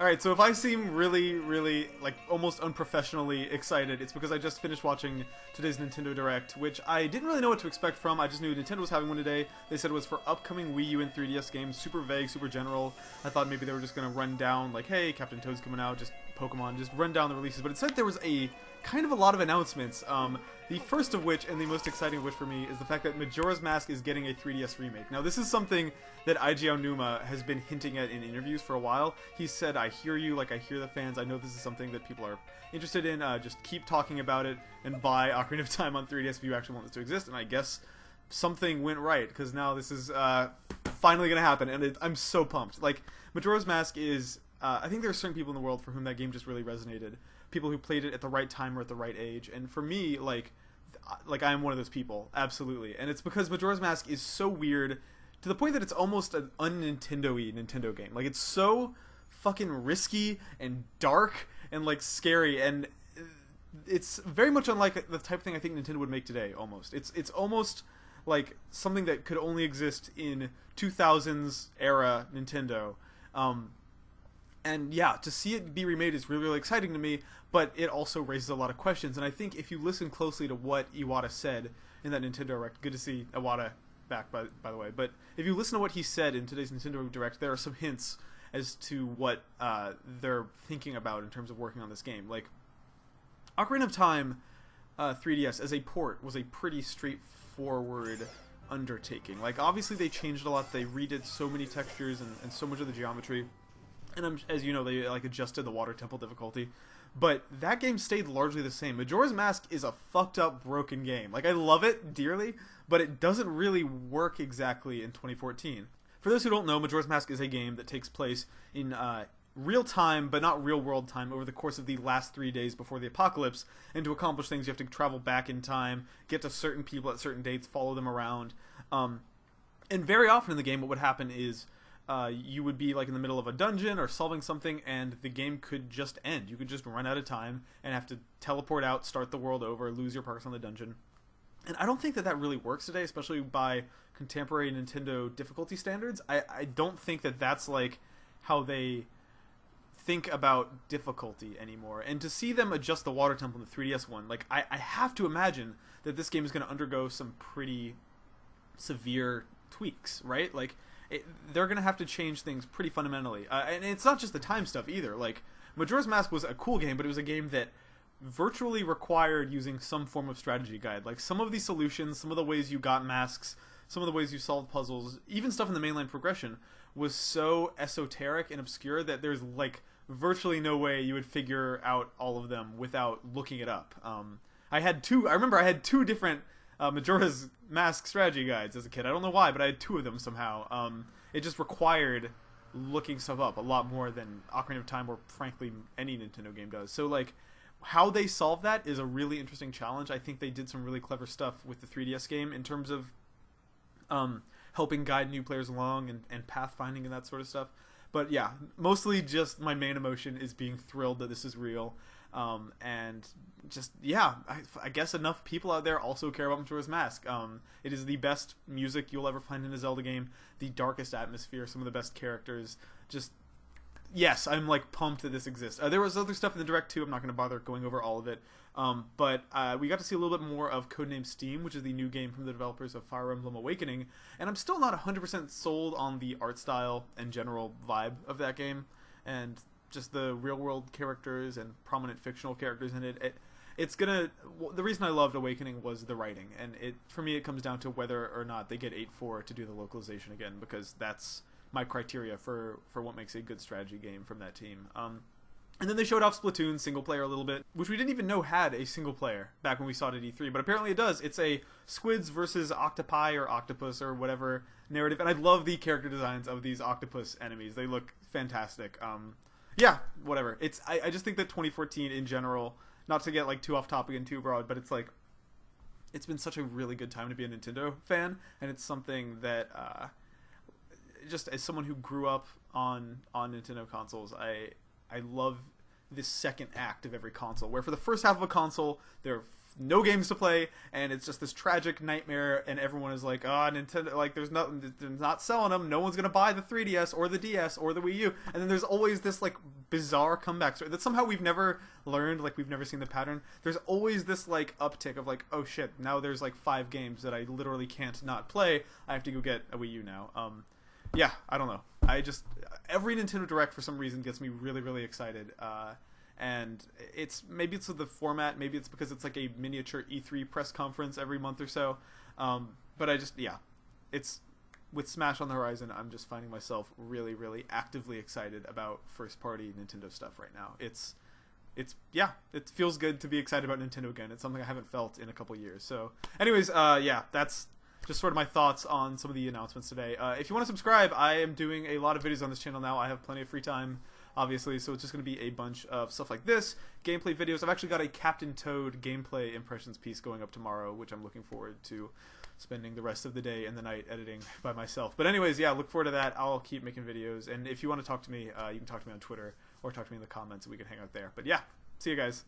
Alright, so if I seem really, like, almost unprofessionally excited, it's because I just finished watching today's Nintendo Direct, which I didn't really know what to expect from. I just knew Nintendo was having one today. They said it was for upcoming Wii U and 3DS games. Super vague, super general. I thought maybe they were just gonna run down, like, hey, Captain Toad's coming out, just Pokemon, just run down the releases. But it said there was a kind of a lot of announcements. The first of which, and the most exciting of which for me, is the fact that Majora's Mask is getting a 3DS remake. Now, this is something that Eiji Aonuma has been hinting at in interviews for a while. He said, I hear you, like, I hear the fans, I know this is something that people are interested in, just keep talking about it, and buy Ocarina of Time on 3DS if you actually want this to exist, and I guess something went right, because now this is finally going to happen, and I'm so pumped. Like, Majora's Mask is, I think there are certain people in the world for whom that game just really resonated. People who played it at the right time or at the right age, and for me, like I'm one of those people, absolutely. And it's because Majora's Mask is so weird to the point that it's almost an un-Nintendo-y Nintendo game. Like, it's so fucking risky and dark and like scary, and it's very much unlike the type of thing I think Nintendo would make today. Almost, it's almost like something that could only exist in 2000s era Nintendo. And yeah, to see it be remade is really exciting to me, but it also raises a lot of questions. And I think if you listen closely to what Iwata said in that Nintendo Direct, good to see Iwata back, by the way, but if you listen to what he said in today's Nintendo Direct, there are some hints as to what they're thinking about in terms of working on this game. Like, Ocarina of Time 3DS as a port was a pretty straightforward undertaking. Like, obviously they changed a lot, they redid so many textures and so much of the geometry. And as you know, they like adjusted the water temple difficulty, but that game stayed largely the same. Majora's Mask is a fucked up, broken game. Like, I love it dearly, but it doesn't really work exactly in 2014. For those who don't know, Majora's Mask is a game that takes place in real time, but not real world time, over the course of the last 3 days before the apocalypse. And to accomplish things, you have to travel back in time, get to certain people at certain dates, follow them around. And very often in the game, what would happen is you would be like in the middle of a dungeon or solving something, and the game could just end. You could just run out of time and have to teleport out, start the world over, lose your progress on the dungeon. And I don't think that really works today, especially by contemporary Nintendo difficulty standards. I don't think that that's like how they think about difficulty anymore. And to see them adjust the water temple in the 3DS one, like, I have to imagine that this game is going to undergo some pretty severe tweaks, right? Like, they're going to have to change things pretty fundamentally. And it's not just the time stuff either. Like, Majora's Mask was a cool game, but it was a game that virtually required using some form of strategy guide. Like, some of the solutions, some of the ways you got masks, some of the ways you solved puzzles, even stuff in the mainline progression was so esoteric and obscure that there's, like, virtually no way you would figure out all of them without looking it up. I remember I had two different Majora's Mask strategy guides as a kid. I don't know why, but I had two of them somehow. It just required looking stuff up a lot more than Ocarina of Time or, frankly, any Nintendo game does. So, like, how they solve that is a really interesting challenge. I think they did some really clever stuff with the 3DS game in terms of helping guide new players along and pathfinding and that sort of stuff. But yeah, mostly just my main emotion is being thrilled that this is real. And just, yeah, I guess enough people out there also care about Majora's Mask. It is the best music you'll ever find in a Zelda game, the darkest atmosphere, some of the best characters. Just, yes, I'm like pumped that this exists. There was other stuff in the Direct too, I'm not going to bother going over all of it. But we got to see a little bit more of Codename S.T.E.A.M, which is the new game from the developers of Fire Emblem Awakening, and I'm still not 100% sold on the art style and general vibe of that game, and just the real-world characters and prominent fictional characters in it. The reason I loved Awakening was the writing, and for me it comes down to whether or not they get 8.4 to do the localization again, because that's my criteria for what makes a good strategy game from that team. And then they showed off Splatoon single player a little bit, which we didn't even know had a single player back when we saw it at E3, but apparently it does. It's a squids versus octopi or octopus or whatever narrative, and I love the character designs of these octopus enemies. They look fantastic. Yeah, whatever. I just think that 2014 in general, not to get like too off topic and too broad, but it's like, it's been such a really good time to be a Nintendo fan, and it's something that just as someone who grew up on Nintendo consoles, I love this second act of every console, where for the first half of a console, there are no games to play, and it's just this tragic nightmare, and everyone is like, oh, Nintendo, like, they're not selling them, no one's gonna buy the 3DS, or the DS, or the Wii U, and then there's always this, like, bizarre comeback story that somehow we've never learned, like we've never seen the pattern. There's always this like uptick of like, oh shit, now there's like 5 games that I literally can't not play. I have to go get a Wii U now. Yeah, I don't know. Every Nintendo Direct for some reason gets me really, really excited. And maybe it's the format, maybe it's because it's like a miniature E3 press conference every month or so. But it's with Smash on the horizon, I'm just finding myself really, really actively excited about first-party Nintendo stuff right now. It feels good to be excited about Nintendo again. It's something I haven't felt in a couple years. So, anyways, that's just sort of my thoughts on some of the announcements today. If you want to subscribe, I am doing a lot of videos on this channel now. I have plenty of free time, obviously, so it's just going to be a bunch of stuff like this, gameplay videos. I've actually got a Captain Toad gameplay impressions piece going up tomorrow, which I'm looking forward to spending the rest of the day and the night editing by myself. But anyways, yeah, look forward to that. I'll keep making videos, and if you want to talk to me, you can talk to me on Twitter or talk to me in the comments, and we can hang out there. But yeah, see you guys.